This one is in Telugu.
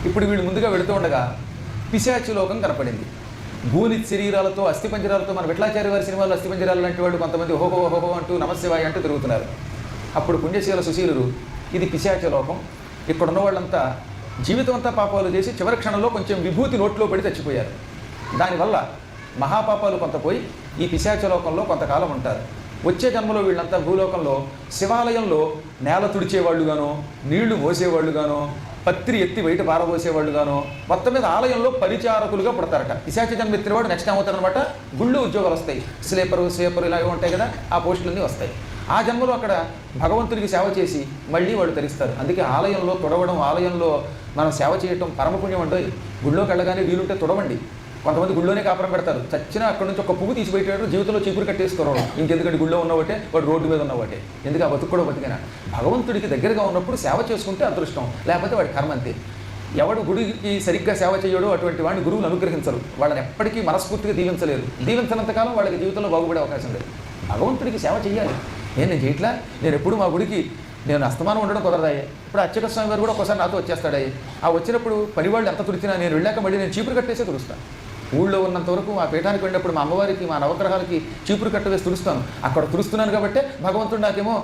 ఇప్పుడు వీళ్ళు ముందుగా వెళుతూ ఉండగా పిశాచి లోకం కనపడింది. భూని శరీరాలతో అస్థిపంజరాలతో మన విఠలాచార్య వారి సినిమాలో అస్థిపంజరాలు లాంటి వాళ్ళు కొంతమంది ఓహో ఓహో అంటూ నమశివాయ అంటూ తిరుగుతున్నారు. అప్పుడు పుణ్యశీల సుశీలురు ఇది పిశాచ లోకం, ఇక్కడ ఉన్న వాళ్ళంతా జీవితం అంతా పాపాలు చేసి చివరి క్షణంలో కొంచెం విభూతి నోట్లో పడి చచ్చిపోయారు. దానివల్ల మహాపాపాలు కొంత పోయి ఈ పిశాచ లోకంలో కొంతకాలం ఉంటారు. వచ్చే జన్మలో వీళ్ళంతా భూలోకంలో శివాలయంలో నేల తుడిచేవాళ్ళుగానో, నీళ్లు మోసేవాళ్ళుగానో, పత్రి ఎత్తి బయట పారబోసేవాళ్ళుగానో, మొత్తం మీద ఆలయంలో పరిచారకులుగా పుడతారట. పిశాచ జన్మ ఎత్తినవాడు నెక్స్ట్ అవుతారనమాట. గుళ్ళు ఉద్యోగాలు వస్తాయి, స్లీపరు ఇలాగే ఉంటాయి కదా, ఆ పోస్టులన్నీ వస్తాయి. ఆ జన్మలో అక్కడ భగవంతుడికి సేవ చేసి మళ్ళీ వాళ్ళు తరిస్తారు. అందుకే ఆలయంలో తుడవడం, ఆలయంలో మనం సేవ చేయటం పరమపుణ్యం అంటే. గుళ్ళోకి వెళ్ళగానే వీలుంటే తుడవండి. కొంతమంది గుళ్ళోనే కాపురం పెడతారు, చచ్చినా అక్కడ నుంచి ఒక పువ్వు తీసి బయటాడు, జీవితంలో చీపురు కట్టేసుకోవడం. ఇంకెందుకంటే గుళ్ళో ఉన్నవాటే వాడు రోడ్డు మీద ఉన్నవాటే, ఎందుకు ఆ బతుకు కూడా బతికినా. భగవంతుడికి దగ్గరగా ఉన్నప్పుడు సేవ చేసుకుంటే అదృష్టం, లేకపోతే వాడి కర్మ అంతే. ఎవడు గుడికి సరిగ్గా సేవ చేయడో అటువంటి వాడిని గురువులు అనుగ్రహించరు, వాళ్ళని ఎప్పటికీ మనస్ఫూర్తిగా దీవించలేరు. దీవించినంతకాలం వాళ్ళకి జీవితంలో బాగుపడే అవకాశం లేదు. భగవంతుడికి సేవ చేయాలి. నేను చేయట్లా, నేను ఎప్పుడు మా గుడికి నేను అస్తమానం ఉండడం కుదరదాయి. ఇప్పుడు అర్చక స్వామి వారు కూడా ఒకసారి నాతో వచ్చేస్తాడాయి. ఆ వచ్చినప్పుడు పనివాళ్ళు ఎంత తుడిచినా నేను వెళ్ళాక మళ్ళీ నేను చీపురు కట్టేసే తుడుస్తాను. ఊళ్ళో ఉన్నంత వరకు ఆ పీఠానికి వెళ్ళినప్పుడు మా అమ్మవారికి, మా నవగ్రహాలకి చీపురు కట్ట వేసి తుడుస్తాను. అక్కడ తుడుస్తున్నాను కాబట్టి భగవంతుడు నాకేమో